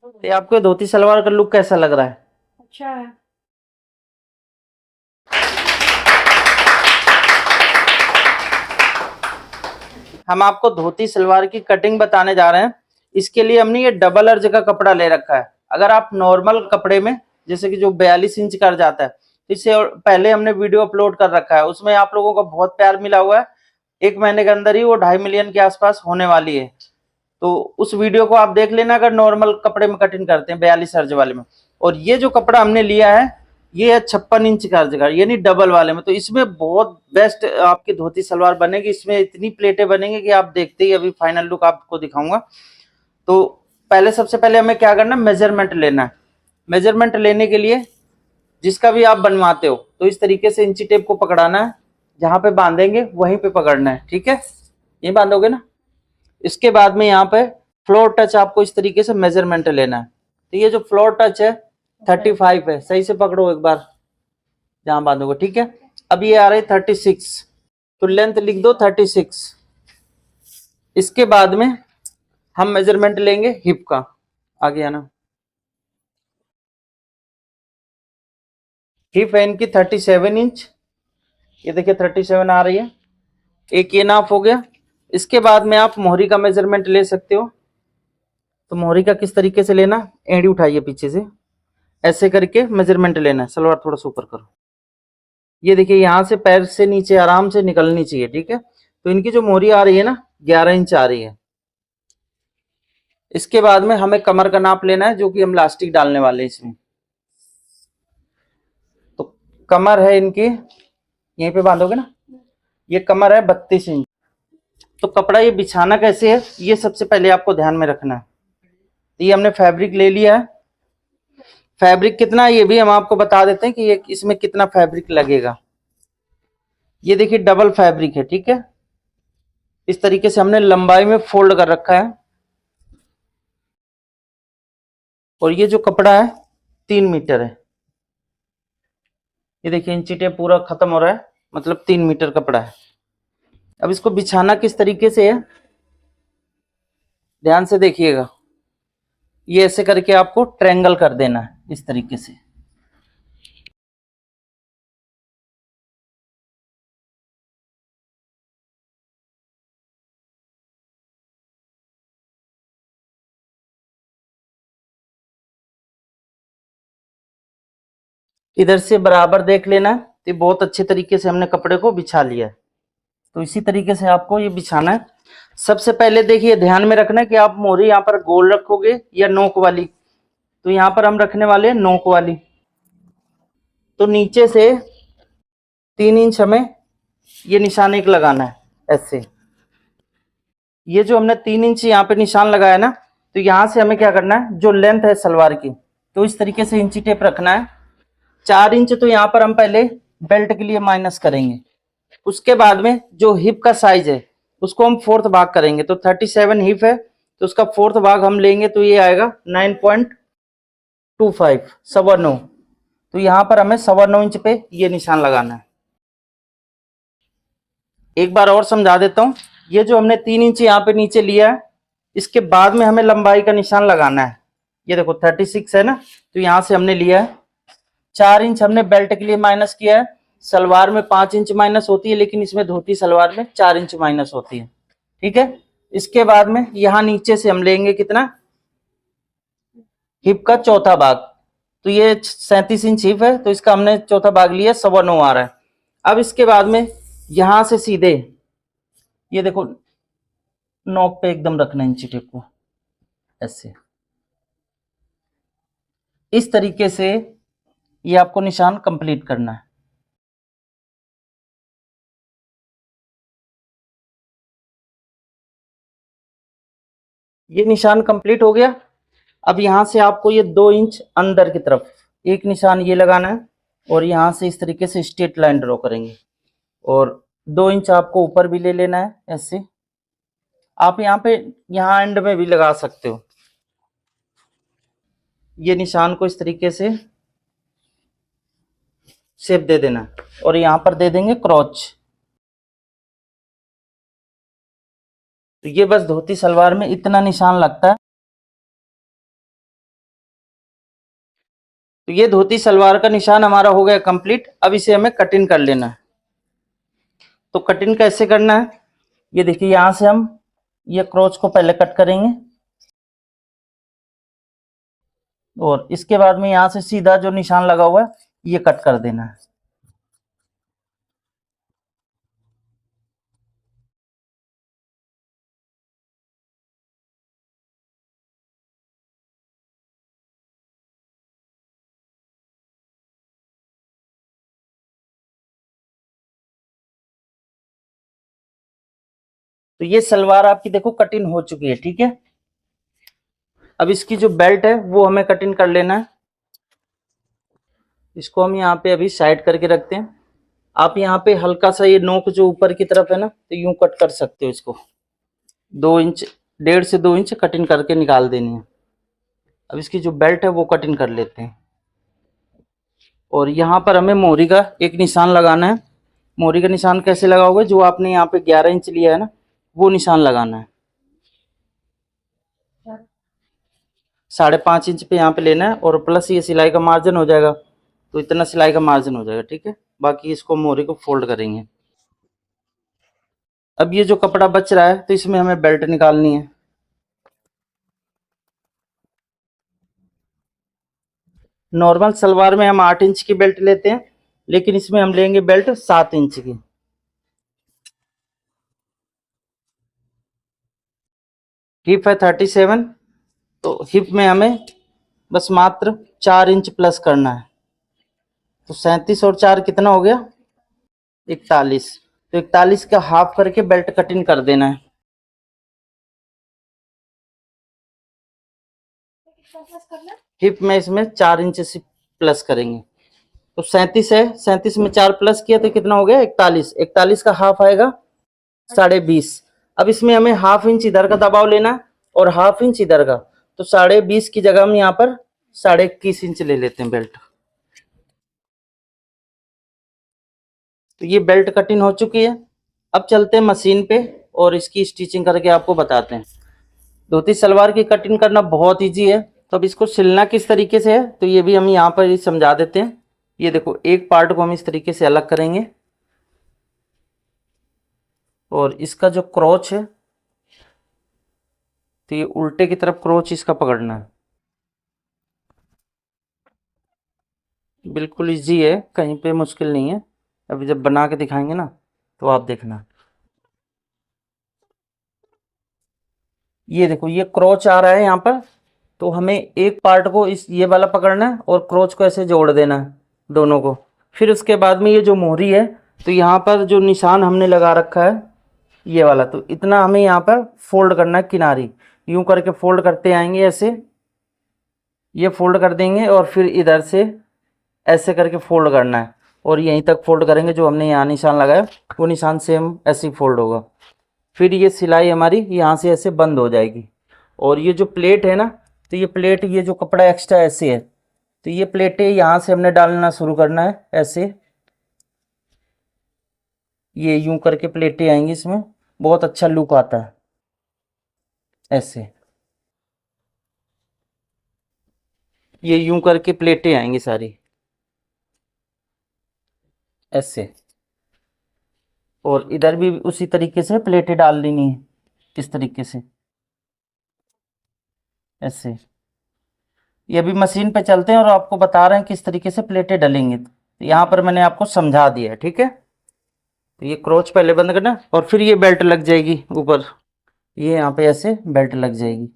तो आपको धोती सलवार का लुक कैसा लग रहा है? अच्छा है। हम आपको धोती सलवार की कटिंग बताने जा रहे हैं। इसके लिए हमने ये डबल अर्ज का कपड़ा ले रखा है। अगर आप नॉर्मल कपड़े में जैसे कि जो 42 इंच कर जाता है, तो इससे पहले हमने वीडियो अपलोड कर रखा है, उसमें आप लोगों को बहुत प्यार मिला हुआ है। 1 महीने के अंदर ही वो 2.5 मिलियन के आसपास होने वाली है। तो उस वीडियो को आप देख लेना अगर नॉर्मल कपड़े में कटिंग करते हैं 42 अर्ज वाले में। और ये जो कपड़ा हमने लिया है ये है 56 इंच का अर्ज का, यानी डबल वाले में। तो इसमें बहुत बेस्ट आपकी धोती सलवार बनेगी। इसमें इतनी प्लेटें बनेंगी कि आप देखते ही अभी फाइनल लुक आपको दिखाऊंगा। तो पहले सबसे पहले हमें क्या करना है, मेजरमेंट लेना है। मेजरमेंट लेने के लिए जिसका भी आप बनवाते हो तो इस तरीके से इंची टेप को पकड़ाना है, जहां पे बांधेंगे वहीं पे पकड़ना है, ठीक है? ये बांधोगे ना। इसके बाद में यहाँ पे फ्लोर टच आपको इस तरीके से मेजरमेंट लेना है। तो ये जो फ्लोर टच है 35 है, सही से पकड़ो एक बार जहां बांधोगे, ठीक है? अब ये आ रही 36, तो लेंथ लिख दो 36। इसके बाद में हम मेजरमेंट लेंगे हिप का। आगे आना। हिप है इनकी 37 इंच, ये देखिए 37 आ रही है। एक ये नाप हो गया। इसके बाद में आप मोहरी का मेजरमेंट ले सकते हो। तो मोहरी का किस तरीके से लेना, एड़ी उठाइए पीछे से, ऐसे करके मेजरमेंट लेना है। सलवार थोड़ा सा ऊपर करो। ये देखिए यहां से पैर से नीचे आराम से निकलनी चाहिए, ठीक है? तो इनकी जो मोहरी आ रही है ना 11 इंच आ रही है। इसके बाद में हमें कमर का नाप लेना है, जो कि हम लास्टिक डालने वाले हैं इसमें। तो कमर है इनकी, यहीं पे बांधोगे ना, ये कमर है 32 इंच। तो कपड़ा ये बिछाना कैसे है ये सबसे पहले आपको ध्यान में रखना है। तो ये हमने फैब्रिक ले लिया है। फैब्रिक कितना ये भी हम आपको बता देते हैं कि ये इसमें कितना फैब्रिक लगेगा। ये देखिए डबल फैब्रिक है, ठीक है? इस तरीके से हमने लंबाई में फोल्ड कर रखा है। और ये जो कपड़ा है 3 मीटर है। ये देखिए इंची टेप पूरा खत्म हो रहा है, मतलब 3 मीटर कपड़ा है। अब इसको बिछाना किस तरीके से है ध्यान से देखिएगा। ये ऐसे करके आपको ट्रायंगल कर देना है इस तरीके से। इधर से बराबर देख लेना है। तो बहुत अच्छे तरीके से हमने कपड़े को बिछा लिया है। तो इसी तरीके से आपको ये बिछाना है। सबसे पहले देखिए ध्यान में रखना है कि आप मोहरी यहाँ पर गोल रखोगे या नोक वाली। तो यहाँ पर हम रखने वाले हैं नोक वाली। तो नीचे से 3 इंच हमें ये निशान एक लगाना है ऐसे। ये जो हमने 3 इंच यहाँ पे निशान लगाया ना, तो यहाँ से हमें क्या करना है, जो लेंथ है सलवार की, तो इस तरीके से इंची टेप रखना है। 4 इंच तो यहाँ पर हम पहले बेल्ट के लिए माइनस करेंगे। उसके बाद में जो हिप का साइज है उसको हम 4th भाग करेंगे। तो 37 हिप है, तो उसका 4th भाग हम लेंगे, तो ये आएगा 9.25, 9.25। तो यहाँ पर हमें 9.25 इंच पे ये निशान लगाना है। एक बार और समझा देता हूँ। ये जो हमने 3 इंच यहाँ पे नीचे लिया है, इसके बाद में हमें लंबाई का निशान लगाना है। ये देखो 36 है ना, तो यहाँ से हमने लिया है। 4 इंच हमने बेल्ट के लिए माइनस किया है। सलवार में 5 इंच माइनस होती है, लेकिन इसमें धोती सलवार में 4 इंच माइनस होती है, ठीक है? इसके बाद में यहाँ नीचे से हम लेंगे कितना, हिप का चौथा भाग। तो ये 37 इंच हिप है, तो इसका हमने चौथा भाग लिया, 9.25 आ रहा है। अब इसके बाद में यहां से सीधे ये देखो नोक पे एकदम रखना इंची टेप को ऐसे। इस तरीके से ये आपको निशान कंप्लीट करना है। ये निशान कंप्लीट हो गया। अब यहां से आपको ये 2 इंच अंदर की तरफ एक निशान ये लगाना है, और यहां से इस तरीके से स्ट्रेट लाइन ड्रॉ करेंगे। और 2 इंच आपको ऊपर भी ले लेना है ऐसे। आप यहाँ पे यहाँ एंड में भी लगा सकते हो। ये निशान को इस तरीके से शेप दे देना, और यहाँ पर दे देंगे क्रॉच। तो ये बस धोती सलवार में इतना निशान लगता है। तो ये धोती सलवार का निशान हमारा हो गया कंप्लीट। अब इसे हमें कटिंग कर लेना है। तो कटिंग कैसे करना है, ये देखिए, यहाँ से हम ये क्रोच को पहले कट करेंगे और इसके बाद में यहाँ से सीधा जो निशान लगा हुआ है ये कट कर देना है। तो ये सलवार आपकी देखो कटिंग हो चुकी है, ठीक है। अब इसकी जो बेल्ट है वो हमें कटिंग कर लेना है। इसको हम यहाँ पे अभी साइड करके रखते हैं। आप यहाँ पे हल्का सा ये नोक जो ऊपर की तरफ है ना, तो यूं कट कर सकते हो इसको। 2 इंच, 1.5 से 2 इंच कटिंग करके निकाल देनी है। अब इसकी जो बेल्ट है वो कटिंग कर लेते हैं। और यहाँ पर हमें मोहरी का एक निशान लगाना है। मोहरी का निशान कैसे लगाओगे, जो आपने यहाँ पे 11 इंच लिया है ना, वो निशान लगाना है। 5.5 इंच पे यहाँ पे लेना है और प्लस ये सिलाई का मार्जिन हो जाएगा, तो इतना सिलाई का मार्जिन हो जाएगा, ठीक है। बाकी इसको मोहरी को फोल्ड करेंगे। अब ये जो कपड़ा बच रहा है तो इसमें हमें बेल्ट निकालनी है। नॉर्मल सलवार में हम 8 इंच की बेल्ट लेते हैं, लेकिन इसमें हम लेंगे बेल्ट 7 इंच की। हिप है 37, तो हिप में हमें बस मात्र 4 इंच प्लस करना है। तो 37 और 4 कितना हो गया, 41। तो 41 का हाफ करके बेल्ट कटिंग कर देना है। हिप में इसमें 4 इंच से प्लस करेंगे। तो 37 है, 37 में 4 प्लस किया तो कितना हो गया, 41। 41 का हाफ आएगा 20.5। अब इसमें हमें हाफ इंच इधर का दबाव लेना है और हाफ इंच इधर का। तो 20.5 की जगह हम यहाँ पर 21.5 इंच ले लेते हैं बेल्ट। तो ये बेल्ट कटिंग हो चुकी है। अब चलते हैं मशीन पे और इसकी स्टिचिंग करके आपको बताते हैं। धोती सलवार की कटिंग करना बहुत इजी है। तो अब इसको सिलना किस तरीके से है, तो ये भी हम यहाँ पर समझा देते हैं। ये देखो, एक पार्ट को हम इस तरीके से अलग करेंगे और इसका जो क्रोच है, तो ये उल्टे की तरफ क्रोच इसका पकड़ना है। बिल्कुल इजी है, कहीं पे मुश्किल नहीं है। अभी जब बना के दिखाएंगे ना तो आप देखना। ये देखो, ये क्रोच आ रहा है यहाँ पर, तो हमें एक पार्ट को इस ये वाला पकड़ना है और क्रोच को ऐसे जोड़ देना है दोनों को। फिर उसके बाद में ये जो मोहरी है, तो यहाँ पर जो निशान हमने लगा रखा है ये वाला, तो इतना हमें यहाँ पर फोल्ड करना है किनारी। यूं करके फोल्ड करते आएंगे ऐसे, ये फोल्ड कर देंगे और फिर इधर से ऐसे करके फोल्ड करना है और यहीं तक फोल्ड करेंगे। जो हमने यहाँ निशान लगाया वो निशान सेम ऐसे ही फोल्ड होगा। फिर ये सिलाई हमारी यहाँ से ऐसे बंद हो जाएगी। और ये जो प्लेट है ना, तो ये प्लेट, ये जो कपड़ा एक्स्ट्रा ऐसे है, तो ये प्लेटें यहाँ से हमने डालना शुरू करना है ऐसे। ये यूं करके प्लेटें आएंगी, इसमें बहुत अच्छा लुक आता है ऐसे। ये यूं करके प्लेटें आएंगी सारी ऐसे। और इधर भी उसी तरीके से प्लेटें डाल देनी है, इस तरीके से ऐसे। ये अभी मशीन पे चलते हैं और आपको बता रहे हैं किस तरीके से प्लेटें डलेंगी। तो यहाँ पर मैंने आपको समझा दिया है, ठीक है। तो ये क्रोच पहले बंद करना और फिर ये बेल्ट लग जाएगी ऊपर, ये यहाँ पे ऐसे बेल्ट लग जाएगी।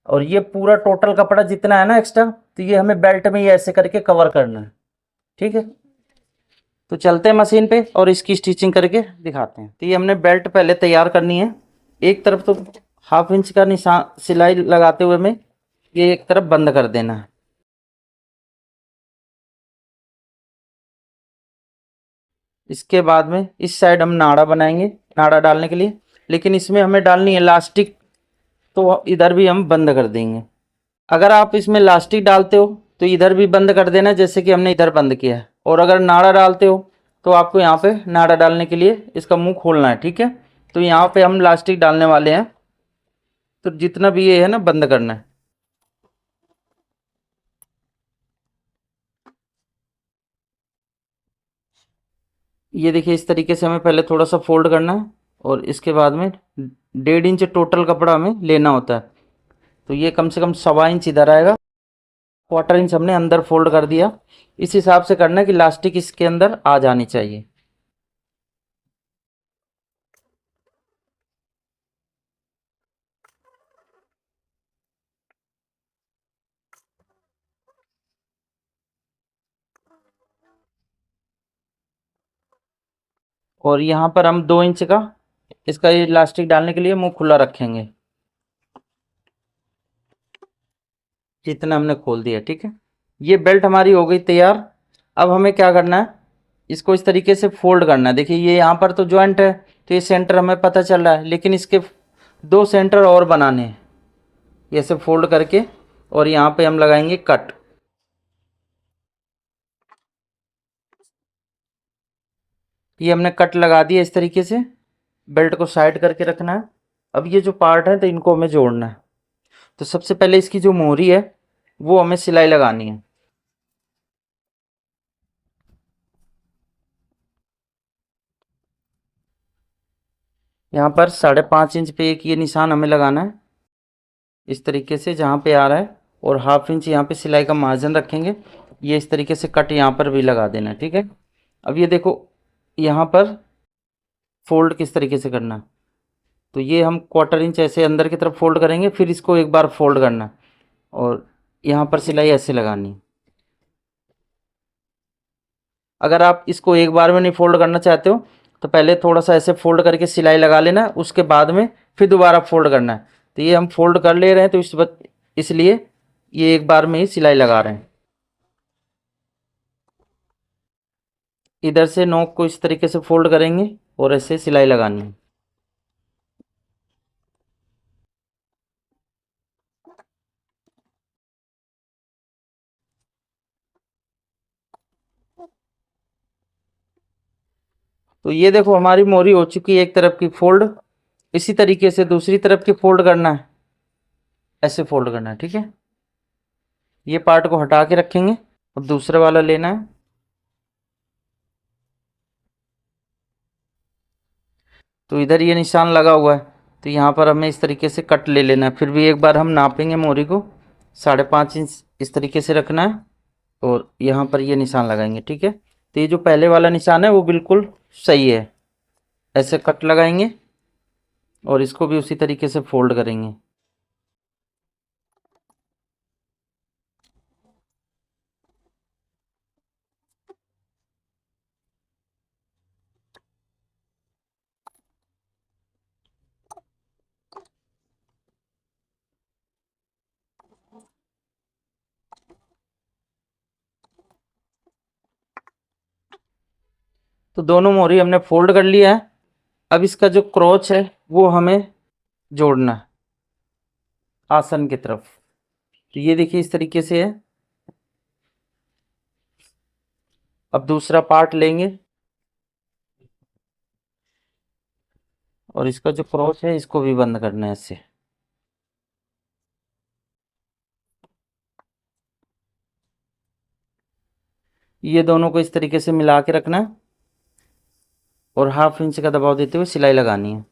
और ये पूरा टोटल कपड़ा जितना है ना एक्स्ट्रा, तो ये हमें बेल्ट में ही ऐसे करके कवर करना है, ठीक है। तो चलते हैं मशीन पे और इसकी स्टिचिंग करके दिखाते हैं। तो ये हमने बेल्ट पहले तैयार करनी है। एक तरफ तो हाफ इंच का निशान सिलाई लगाते हुए में ये एक तरफ बंद कर देना है। इसके बाद में इस साइड हम नाड़ा बनाएंगे, नाड़ा डालने के लिए, लेकिन इसमें हमें डालनी है लास्टिक, तो इधर भी हम बंद कर देंगे। अगर आप इसमें लास्टिक डालते हो तो इधर भी बंद कर देना, जैसे कि हमने इधर बंद किया है। और अगर नाड़ा डालते हो तो आपको यहाँ पे नाड़ा डालने के लिए इसका मुंह खोलना है, ठीक है। तो यहाँ पे हम लास्टिक डालने वाले हैं, तो जितना भी ये है ना बंद करना है। ये देखिए इस तरीके से हमें पहले थोड़ा सा फोल्ड करना है और इसके बाद में 1.5 इंच टोटल कपड़ा हमें लेना होता है। तो ये कम से कम 1.25 इंच इधर आएगा, 1/4 इंच हमने अंदर फोल्ड कर दिया। इस हिसाब से करना है कि इलास्टिक इसके अंदर आ जानी चाहिए। और यहाँ पर हम 2 इंच का इसका इलास्टिक डालने के लिए मुंह खुला रखेंगे, जितना हमने खोल दिया। ठीक है, ये बेल्ट हमारी हो गई तैयार। अब हमें क्या करना है, इसको इस तरीके से फोल्ड करना है। देखिए ये यहाँ पर तो जॉइंट है, तो ये सेंटर हमें पता चल रहा है, लेकिन इसके 2 सेंटर और बनाने हैं। ये ऐसे फोल्ड करके और यहाँ पे हम लगाएंगे कट। ये हमने कट लगा दिया इस तरीके से। बेल्ट को साइड करके रखना है। अब ये जो पार्ट है तो इनको हमें जोड़ना है। तो सबसे पहले इसकी जो मोहरी है वो हमें सिलाई लगानी है। यहाँ पर 5.5 इंच पे एक ये निशान हमें लगाना है, इस तरीके से जहाँ पे आ रहा है। और 1/2 इंच यहाँ पे सिलाई का मार्जिन रखेंगे। ये इस तरीके से कट यहाँ पर भी लगा देना है। ठीक है, अब ये देखो यहाँ पर फोल्ड किस तरीके से करना है। तो ये हम 1/4 इंच ऐसे अंदर की तरफ फोल्ड करेंगे, फिर इसको एक बार फोल्ड करना है और यहाँ पर सिलाई ऐसे लगानी है। अगर आप इसको एक बार में नहीं फोल्ड करना चाहते हो तो पहले थोड़ा सा ऐसे फोल्ड करके सिलाई लगा लेना, उसके बाद में फिर दोबारा फोल्ड करना है। तो ये हम फोल्ड कर ले रहे हैं, तो इसलिए ये एक बार में ही सिलाई लगा रहे हैं। इधर से नोक को इस तरीके से फोल्ड करेंगे और ऐसे सिलाई लगानी है। तो ये देखो हमारी मोरी हो चुकी है एक तरफ की फोल्ड। इसी तरीके से दूसरी तरफ की फोल्ड करना है, ऐसे फोल्ड करना है। ठीक है, ये पार्ट को हटा के रखेंगे। अब दूसरा वाला लेना है। तो इधर ये निशान लगा हुआ है, तो यहाँ पर हमें इस तरीके से कट ले लेना है। फिर भी एक बार हम नापेंगे मोरी को, 5.5 इंच इस तरीके से रखना है और यहाँ पर ये निशान लगाएंगे। ठीक है, तो ये जो पहले वाला निशान है वो बिल्कुल सही है। ऐसे कट लगाएंगे और इसको भी उसी तरीके से फोल्ड करेंगे। तो दोनों मोरी हमने फोल्ड कर लिया है। अब इसका जो क्रोच है वो हमें जोड़ना है आसन की तरफ। तो ये देखिए इस तरीके से है। अब दूसरा पार्ट लेंगे और इसका जो क्रोच है इसको भी बंद करना है इससे। ये दोनों को इस तरीके से मिला के रखना है और 1/2 इंच का दबाव देते हुए सिलाई लगानी है।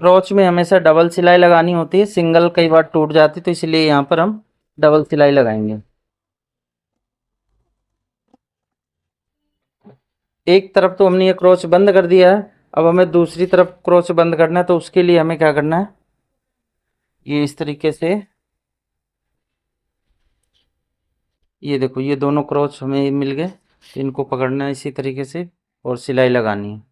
क्रोच में हमेशा डबल सिलाई लगानी होती है, सिंगल कई बार टूट जाती, तो इसलिए यहाँ पर हम डबल सिलाई लगाएंगे। एक तरफ तो हमने ये क्रोच बंद कर दिया है, अब हमें दूसरी तरफ क्रोच बंद करना है। तो उसके लिए हमें क्या करना है, ये इस तरीके से, ये देखो ये दोनों क्रोच हमें मिल गए। तो इनको पकड़ना है इसी तरीके से और सिलाई लगानी है।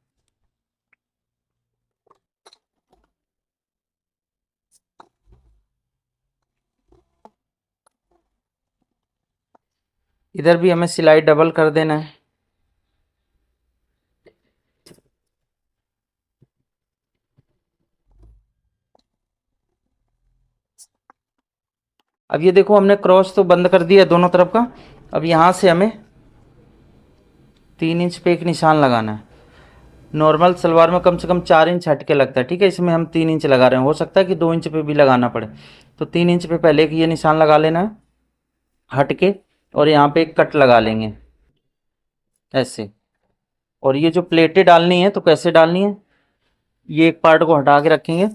इधर भी हमें सिलाई डबल कर देना है। अब ये देखो हमने क्रॉस तो बंद कर दिया दोनों तरफ का। अब यहाँ से हमें 3 इंच पे एक निशान लगाना है। नॉर्मल सलवार में कम से कम 4 इंच हट के लगता है, ठीक है। इसमें हम 3 इंच लगा रहे हैं, हो सकता है कि 2 इंच पे भी लगाना पड़े। तो 3 इंच पे पहले एक ये निशान लगा लेना है हट के, और यहाँ पे एक कट लगा लेंगे ऐसे। और ये जो प्लेटें डालनी है तो कैसे डालनी है, ये एक पार्ट को हटा के रखेंगे।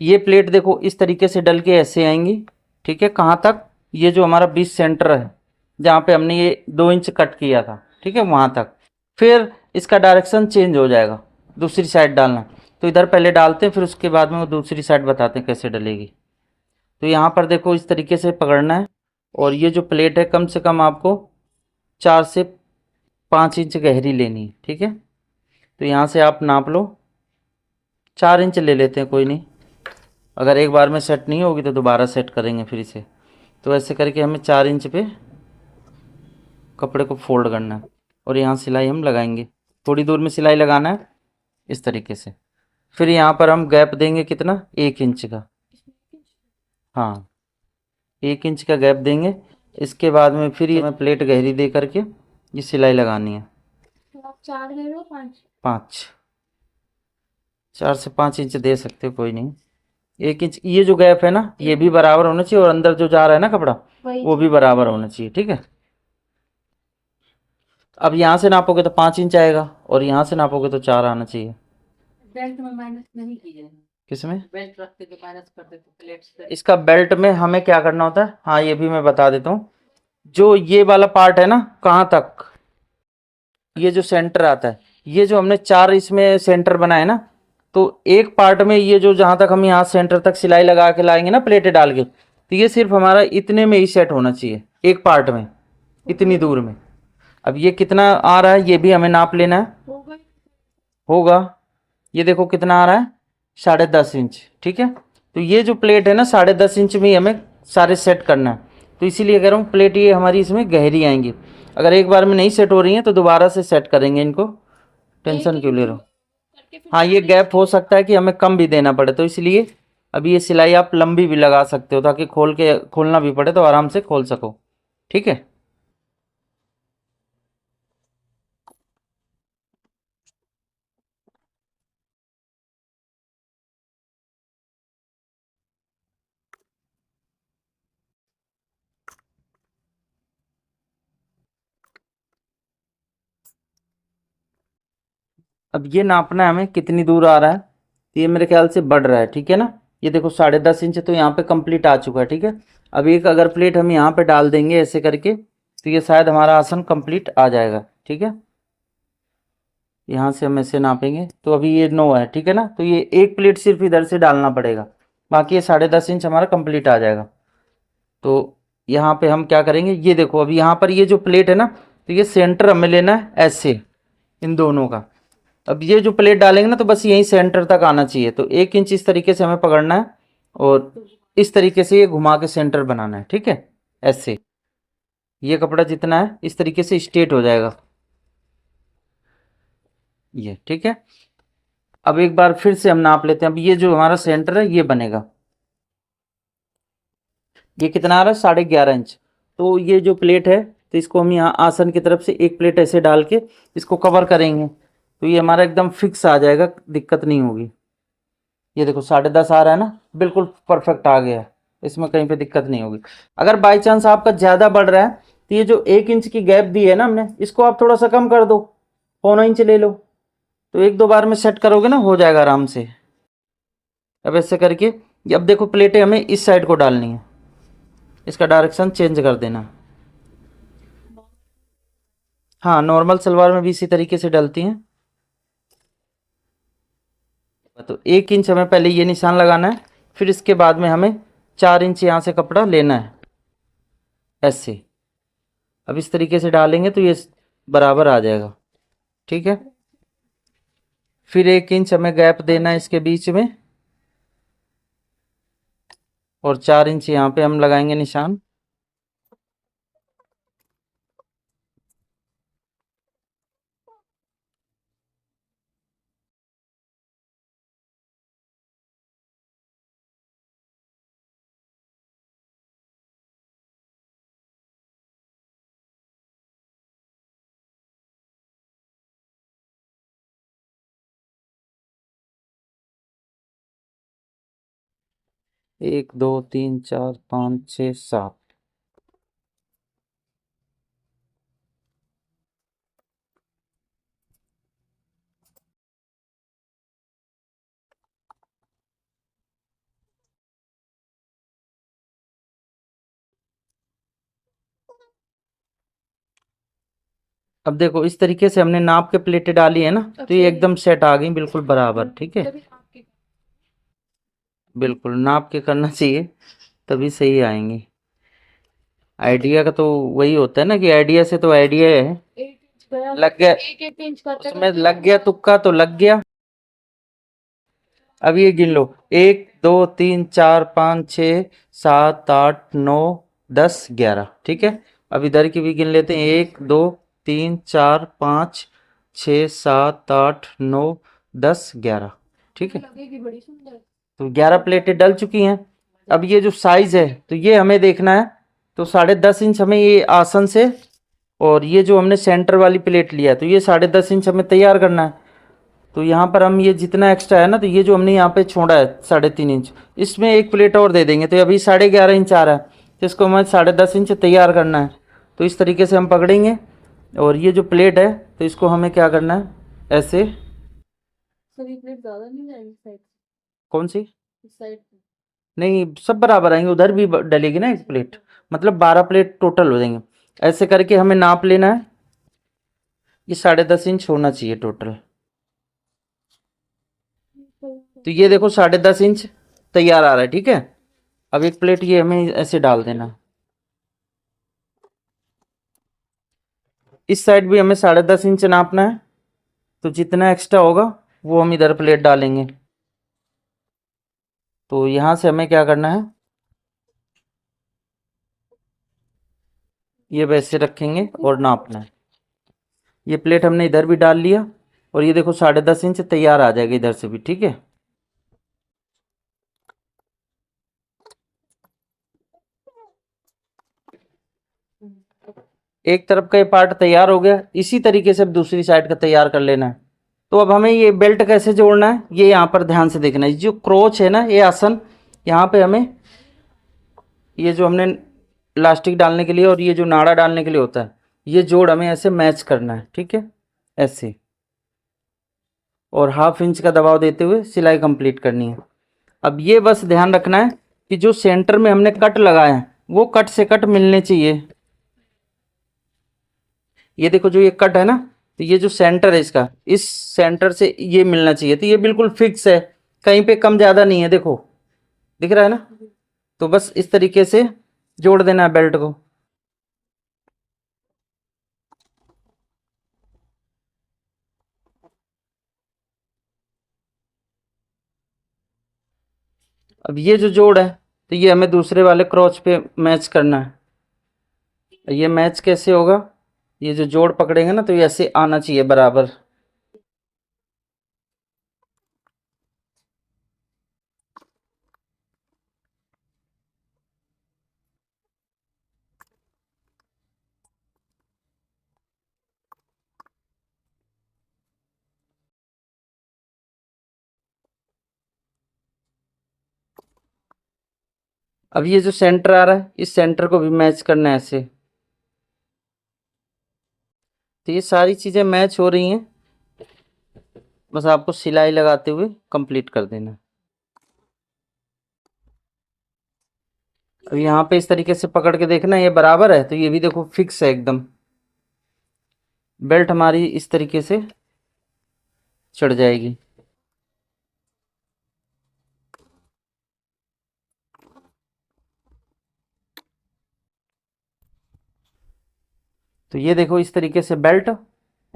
ये प्लेट देखो इस तरीके से डल के ऐसे आएंगी, ठीक है। कहाँ तक, ये जो हमारा 20 सेंटर है जहाँ पे हमने ये 2 इंच कट किया था, ठीक है, वहाँ तक। फिर इसका डायरेक्शन चेंज हो जाएगा, दूसरी साइड डालना। तो इधर पहले डालते हैं, फिर उसके बाद में वो दूसरी साइड बताते हैं कैसे डलेगी। तो यहाँ पर देखो इस तरीके से पकड़ना है, और ये जो प्लेट है कम से कम आपको 4 से 5 इंच गहरी लेनी है, ठीक है। तो यहाँ से आप नाप लो, 4 इंच ले लेते हैं, कोई नहीं। अगर एक बार में सेट नहीं होगी तो दोबारा सेट करेंगे फिर इसे। तो ऐसे करके हमें 4 इंच पे कपड़े को फोल्ड करना है, और यहाँ सिलाई हम लगाएंगे। थोड़ी दूर में सिलाई लगाना है इस तरीके से। फिर यहाँ पर हम गैप देंगे कितना, 1 इंच का। हाँ, 1 इंच का गैप देंगे। इसके बाद में फिर ये हमें प्लेट गहरी दे करके ये सिलाई लगानी है। तो आप 4 दे रहे हो 5? 5, 4 से 5 इंच दे सकते हो, कोई नहीं। 1 इंच ये जो गैप है ना ये भी बराबर होना चाहिए, और अंदर जो जा रहा है ना कपड़ा वो भी बराबर होना चाहिए, ठीक है। अब यहाँ से नापोगे तो 5 इंच आएगा, और यहाँ से नापोगे तो 4 आना चाहिए। बेल्ट में माइनस नहीं कीजिए, किसमें, बेल्ट रखते तो माइनस कर देते प्लेट से। इसका बेल्ट में हमें क्या करना होता है, हाँ ये भी मैं बता देता हूँ। जो ये वाला पार्ट है ना, कहाँ तक, ये जो सेंटर आता है, ये जो हमने 4 इसमें सेंटर बनाए ना, तो एक पार्ट में ये जो जहाँ तक हम यहाँ सेंटर तक सिलाई लगा के लाएंगे ना प्लेटें डाल के, तो ये सिर्फ हमारा इतने में ही सेट होना चाहिए, एक पार्ट में, इतनी दूर में। अब ये कितना आ रहा है ये भी हमें नाप लेना है, होगा। ये देखो कितना आ रहा है, 10.5 इंच, ठीक है। तो ये जो प्लेट है ना 10.5 इंच में ही हमें सारे सेट करना है। तो इसीलिए कह रहा हूँ प्लेट ये हमारी इसमें गहरी आएंगी। अगर एक बार में नहीं सेट हो रही है तो दोबारा से सेट करेंगे इनको, टेंशन क्यों ले रहे हो। हाँ, ये गैप हो सकता है कि हमें कम भी देना पड़े, तो इसलिए अभी ये सिलाई आप लंबी भी लगा सकते हो, ताकि खोलना भी पड़े तो आराम से खोल सको, ठीक है। अब ये नापना है हमें कितनी दूर आ रहा है, तो ये मेरे ख्याल से बढ़ रहा है, ठीक है ना। ये देखो 10.5 इंच तो यहाँ पे कंप्लीट आ चुका है, ठीक है। अब एक अगर प्लेट हम यहाँ पे डाल देंगे ऐसे करके, तो ये शायद हमारा आसन कंप्लीट आ जाएगा, ठीक है। यहाँ से हम ऐसे नापेंगे तो अभी ये 9 है, ठीक है ना। तो ये एक प्लेट सिर्फ इधर से डालना पड़ेगा, बाकी ये 10.5 इंच हमारा कंप्लीट आ जाएगा। तो यहाँ पे हम क्या करेंगे, ये देखो अभी यहाँ पर ये जो प्लेट है ना, तो ये सेंटर हमें लेना है ऐसे, इन दोनों का। अब ये जो प्लेट डालेंगे ना तो बस यहीं सेंटर तक आना चाहिए, तो 1 इंच इस तरीके से हमें पकड़ना है, और इस तरीके से ये घुमा के सेंटर बनाना है, ठीक है। ऐसे ये कपड़ा जितना है इस तरीके से स्ट्रेट हो जाएगा ये, ठीक है। अब एक बार फिर से हम नाप लेते हैं। अब ये जो हमारा सेंटर है ये बनेगा, ये कितना आ रहा है, 11.5 इंच। तो ये जो प्लेट है तो इसको हम यहाँ आसन की तरफ से एक प्लेट ऐसे डाल के इसको कवर करेंगे, तो ये हमारा एकदम फिक्स आ जाएगा, दिक्कत नहीं होगी। ये देखो 10.5 आ रहा है ना, बिल्कुल परफेक्ट आ गया है, इसमें कहीं पे दिक्कत नहीं होगी। अगर बाई चांस आपका ज़्यादा बढ़ रहा है तो ये जो 1 इंच की गैप दी है ना हमने, इसको आप थोड़ा सा कम कर दो, 0.25 इंच ले लो, तो एक दो बार में सेट करोगे ना हो जाएगा आराम से। अब ऐसे करके अब देखो प्लेटें हमें इस साइड को डालनी है, इसका डायरेक्शन चेंज कर देना। हाँ, नॉर्मल सलवार में भी इसी तरीके से डलती हैं। तो 1 इंच हमें पहले ये निशान लगाना है, फिर इसके बाद में हमें 4 इंच यहाँ से कपड़ा लेना है ऐसे। अब इस तरीके से डालेंगे तो ये बराबर आ जाएगा, ठीक है। फिर 1 इंच हमें गैप देना है इसके बीच में, और 4 इंच यहाँ पे हम लगाएंगे निशान। 1 2 3 4 5 6 7। अब देखो इस तरीके से हमने नाप के प्लेटें डाली है ना, तो ये एकदम सेट आ गई बिल्कुल बराबर। ठीक है, बिल्कुल नाप के करना चाहिए तभी सही आएंगी। आइडिया का तो वही होता है ना कि आइडिया से तो आइडिया है। लग गया, एक इंच का उसमें लग गया तुक्का तो लग गया। अब ये गिन लो, 1 2 3 4 5 6 7 8 9 10 11। ठीक है, अब इधर की भी गिन लेते हैं, 1 2 3 4 5 6 7 8 9 10 11। ठीक है, लगेगी बड़ी सुंदर। तो 11 प्लेटें डल चुकी हैं। अब ये जो साइज है तो ये हमें देखना है, तो 10.5 इंच हमें ये आसन से, और ये जो हमने सेंटर वाली प्लेट लिया है तो ये 10.5 इंच हमें तैयार करना है। तो यहाँ पर हम ये जितना एक्स्ट्रा है ना, तो ये जो हमने यहाँ पे छोड़ा है 3.5 इंच, इसमें एक प्लेट और दे देंगे, तो अभी 11.5 इंच आ रहा है, तो इसको हमें 10.5 इंच तैयार करना है। तो इस तरीके से हम पकड़ेंगे, और ये जो प्लेट है तो इसको हमें क्या करना है, ऐसे। सर ये प्लेट ज्यादा नहीं जाएगी साइड कौन सी? साइड? नहीं, सब बराबर आएंगे, उधर भी डलेगी ना एक प्लेट, मतलब 12 प्लेट टोटल हो जाएंगे। ऐसे करके हमें नाप लेना है, ये 10.5 इंच होना चाहिए टोटल। तो ये देखो 10.5 इंच तैयार आ रहा है। ठीक है, अब एक प्लेट ये हमें ऐसे डाल देना। इस साइड भी हमें 10.5 इंच नापना है, तो जितना एक्स्ट्रा होगा वो हम इधर प्लेट डालेंगे। तो यहाँ से हमें क्या करना है, ये वैसे रखेंगे और नापना है। ये प्लेट हमने इधर भी डाल लिया, और ये देखो 10.5 इंच तैयार आ जाएगा इधर से भी। ठीक है, एक तरफ का ये पार्ट तैयार हो गया, इसी तरीके से अब दूसरी साइड का तैयार कर लेना है। तो अब हमें ये बेल्ट कैसे जोड़ना है, ये यहाँ पर ध्यान से देखना है। जो क्रोच है ना, ये आसन, यहाँ पे हमें ये जो हमने इलास्टिक डालने के लिए और ये जो नाड़ा डालने के लिए होता है, ये जोड़ हमें ऐसे मैच करना है। ठीक है, ऐसे, और 1/2 इंच का दबाव देते हुए सिलाई कंप्लीट करनी है। अब ये बस ध्यान रखना है कि जो सेंटर में हमने कट लगाए हैं वो कट से कट मिलने चाहिए। ये देखो जो ये कट है ना, तो ये जो सेंटर है इसका, इस सेंटर से ये मिलना चाहिए, तो ये बिल्कुल फिक्स है, कहीं पे कम ज़्यादा नहीं है। देखो दिख रहा है ना, तो बस इस तरीके से जोड़ देना है बेल्ट को। अब ये जो जोड़ है तो ये हमें दूसरे वाले क्रॉच पे मैच करना है। ये मैच कैसे होगा, ये जो जोड़ पकड़ेंगे ना तो ये ऐसे आना चाहिए बराबर। अब ये जो सेंटर आ रहा है, इस सेंटर को भी मैच करना है ऐसे। तो ये सारी चीज़ें मैच हो रही हैं, बस आपको सिलाई लगाते हुए कंप्लीट कर देना है। अब यहाँ पे इस तरीके से पकड़ के देखना ये बराबर है, तो ये भी देखो फिक्स है एकदम। बेल्ट हमारी इस तरीके से चढ़ जाएगी। तो ये देखो इस तरीके से बेल्ट,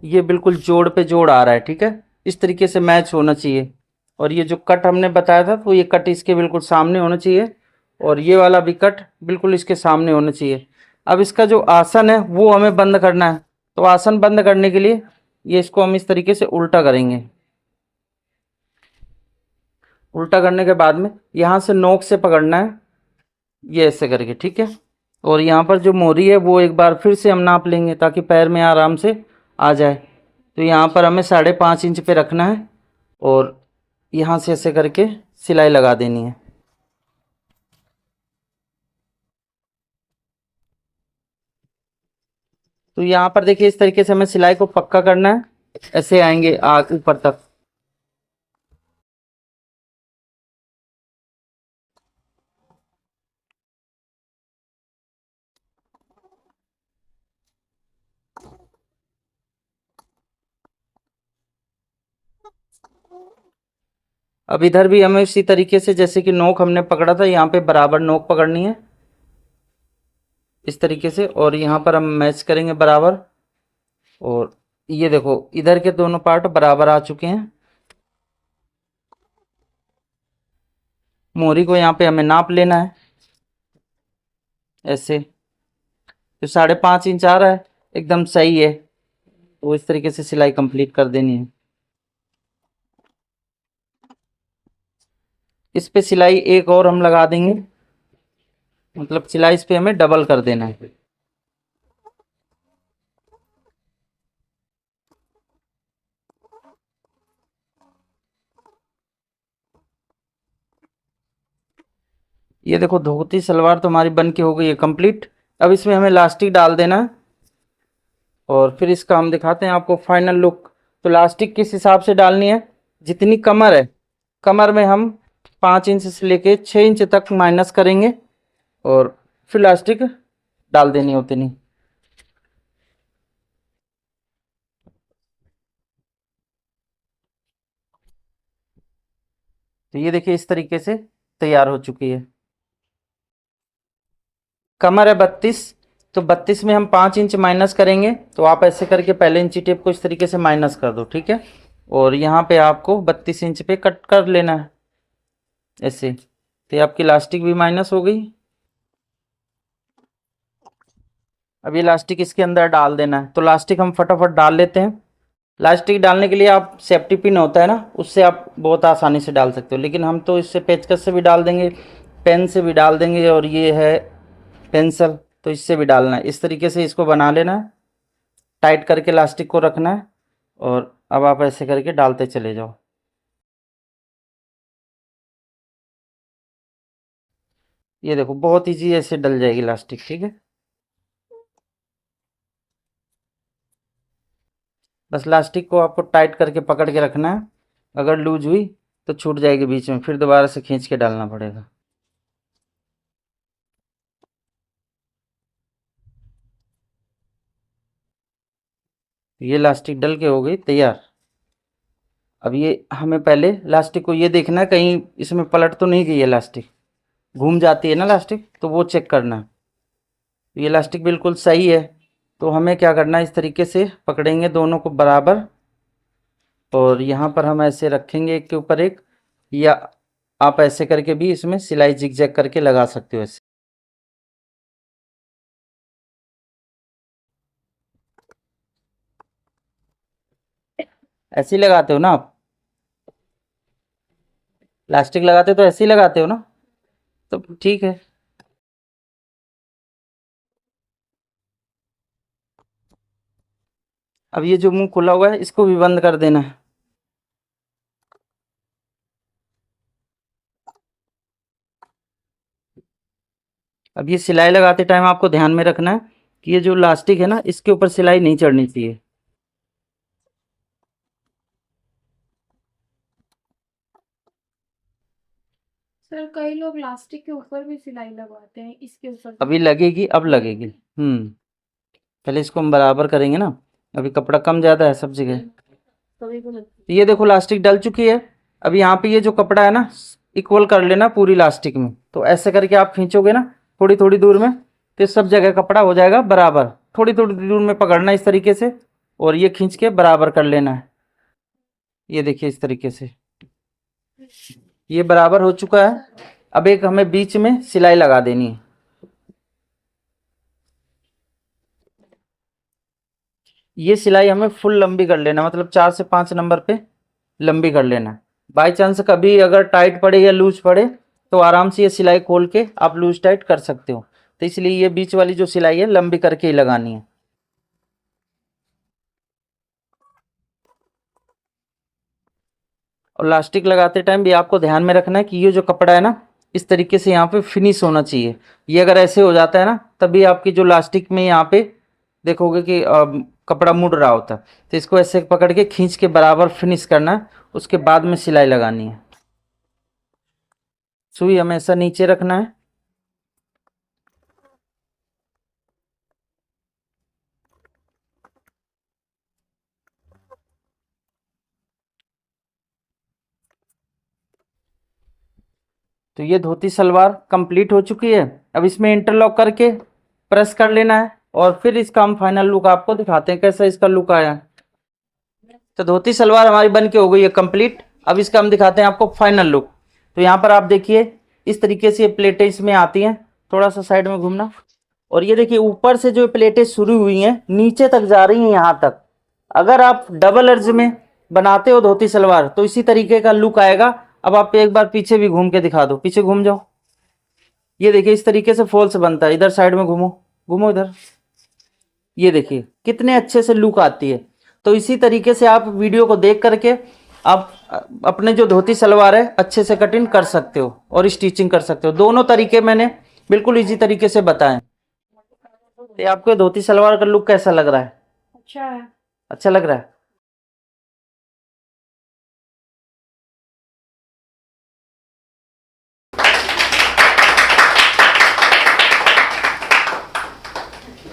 ये बिल्कुल जोड़ पे जोड़ आ रहा है। ठीक है, इस तरीके से मैच होना चाहिए। और ये जो कट हमने बताया था, तो ये कट इसके बिल्कुल सामने होना चाहिए, और ये वाला भी कट बिल्कुल इसके सामने होना चाहिए। अब इसका जो आसन है वो हमें बंद करना है, तो आसन बंद करने के लिए ये इसको हम इस तरीके से उल्टा करेंगे। उल्टा करने के बाद में यहाँ से नोक से पकड़ना है, ये ऐसे करके। ठीक है, और यहाँ पर जो मोरी है वो एक बार फिर से हम नाप लेंगे ताकि पैर में आराम से आ जाए। तो यहाँ पर हमें 5.5 इंच पे रखना है, और यहाँ से ऐसे करके सिलाई लगा देनी है। तो यहाँ पर देखिए इस तरीके से हमें सिलाई को पक्का करना है, ऐसे आएंगे आग ऊपर तक। अब इधर भी हमें इसी तरीके से, जैसे कि नोक हमने पकड़ा था, यहाँ पे बराबर नोक पकड़नी है इस तरीके से, और यहाँ पर हम मैच करेंगे बराबर। और ये देखो इधर के दोनों पार्ट बराबर आ चुके हैं। मोहरी को यहाँ पे हमें नाप लेना है ऐसे, तो 5.5 इंच आ रहा है, एकदम सही है। तो इस तरीके से सिलाई कंप्लीट कर देनी है। इस पे सिलाई एक और हम लगा देंगे, मतलब सिलाई इस पे हमें डबल कर देना है। ये देखो धोती सलवार तो हमारी बन के हो गई है कंप्लीट। अब इसमें हमें लास्टिक डाल देना है और फिर इसका हम दिखाते हैं आपको फाइनल लुक। तो लास्टिक किस हिसाब से डालनी है, जितनी कमर है, कमर में हम 5 इंच से लेके 6 इंच तक माइनस करेंगे और फिर लास्टिक डाल देनी होती नहीं। तो ये देखिए इस तरीके से तैयार हो चुकी है। कमर है 32, तो 32 में हम 5 इंच माइनस करेंगे, तो आप ऐसे करके पहले इंची टेप को इस तरीके से माइनस कर दो, ठीक है। और यहाँ पे आपको 32 इंच पे कट कर लेना है ऐसे। तो ये आपकी लास्टिक भी माइनस हो गई। अब ये लास्टिक इसके अंदर डाल देना है, तो लास्टिक हम फटाफट डाल लेते हैं। लास्टिक डालने के लिए आप सेफ्टी पिन होता है ना, उससे आप बहुत आसानी से डाल सकते हो, लेकिन हम तो इससे पेचकस से भी डाल देंगे, पेन से भी डाल देंगे, और ये है पेंसिल तो इससे भी डालना है। इस तरीके से इसको बना लेना है, टाइट करके लास्टिक को रखना है, और अब आप ऐसे करके डालते चले जाओ। ये देखो बहुत ईजी ऐसे डल जाएगी लास्टिक, ठीक है। बस लास्टिक को आपको टाइट करके पकड़ के रखना है, अगर लूज हुई तो छूट जाएगी बीच में, फिर दोबारा से खींच के डालना पड़ेगा। ये लास्टिक डल के हो गई तैयार। अब ये हमें पहले लास्टिक को ये देखना है कहीं इसमें पलट तो नहीं गई है, लास्टिक घूम जाती है ना लास्टिक, तो वो चेक करना है। ये लास्टिक बिल्कुल सही है, तो हमें क्या करना है, इस तरीके से पकड़ेंगे दोनों को बराबर, और यहाँ पर हम ऐसे रखेंगे एक के ऊपर एक, या आप ऐसे करके भी इसमें सिलाई जिग-जैग करके लगा सकते हो ऐसे। ऐसे ही लगाते हो ना आप, लास्टिक लगाते तो ऐसे ही लगाते हो ना, तो ठीक है। अब ये जो मुंह खुला हुआ है इसको भी बंद कर देना है। अब ये सिलाई लगाते टाइम आपको ध्यान में रखना है कि ये जो लास्टिक है ना, इसके ऊपर सिलाई नहीं चढ़नी चाहिए। सर कई लोग लास्टिक के ऊपर भी सिलाई लगवाते हैं, इसके ऊपर अभी लगेगी, अब लगेगी। पहले इसको हम बराबर करेंगे ना, अभी कपड़ा कम ज़्यादा है सब जगह। सभी को ये देखो लास्टिक डल चुकी है। अब यहाँ पे ये जो कपड़ा है ना, इक्वल कर लेना पूरी लास्टिक में, तो ऐसे करके आप खींचोगे ना थोड़ी थोड़ी दूर में, तो सब जगह कपड़ा हो जाएगा बराबर। थोड़ी थोड़ी दूर में पकड़ना इस तरीके से, और ये खींच के बराबर कर लेना है। ये देखिए इस तरीके से ये बराबर हो चुका है। अब एक हमें बीच में सिलाई लगा देनी है। ये सिलाई हमें फुल लंबी कर लेना, मतलब 4 से 5 नंबर पे लंबी कर लेना। बाई चांस कभी अगर टाइट पड़े या लूज पड़े तो आराम से ये सिलाई खोल के आप लूज टाइट कर सकते हो, तो इसलिए ये बीच वाली जो सिलाई है लंबी करके ही लगानी है। और लास्टिक लगाते टाइम भी आपको ध्यान में रखना है कि ये जो कपड़ा है ना, इस तरीके से यहाँ पे फिनिश होना चाहिए। ये अगर ऐसे हो जाता है ना, तभी आपकी जो लास्टिक में यहाँ पे देखोगे कि कपड़ा मुड़ रहा होता है, तो इसको ऐसे पकड़ के खींच के बराबर फिनिश करना है, उसके बाद में सिलाई लगानी है। सुई हमेशा नीचे रखना है। तो ये धोती सलवार कंप्लीट हो चुकी है। अब इसमें इंटरलॉक करके प्रेस कर लेना है और फिर इसका हम फाइनल लुक आपको दिखाते हैं कैसा इसका लुक आया। तो धोती सलवार हमारी बन के हो गई है कंप्लीट। अब इसका हम दिखाते हैं आपको फाइनल लुक। तो यहाँ पर आप देखिए इस तरीके से प्लेटें इसमें आती हैं, थोड़ा सा साइड में घूमना, और ये देखिए ऊपर से जो प्लेटें शुरू हुई हैं नीचे तक जा रही हैं यहाँ तक। अगर आप डबल अर्ज में बनाते हो धोती सलवार तो इसी तरीके का लुक आएगा। अब आप एक बार पीछे भी घूम के दिखा दो, पीछे घूम जाओ। ये देखिए इस तरीके से फॉल्स बनता है। इधर साइड में घूमो, घूमो इधर, ये देखिए कितने अच्छे से लुक आती है। तो इसी तरीके से आप वीडियो को देख करके आप अपने जो धोती सलवार है अच्छे से कटिंग कर सकते हो और स्टिचिंग कर सकते हो। दोनों तरीके मैंने बिल्कुल इजी तरीके से बताए। तो आपको धोती सलवार का लुक कैसा लग रहा है? अच्छा है। अच्छा लग रहा है।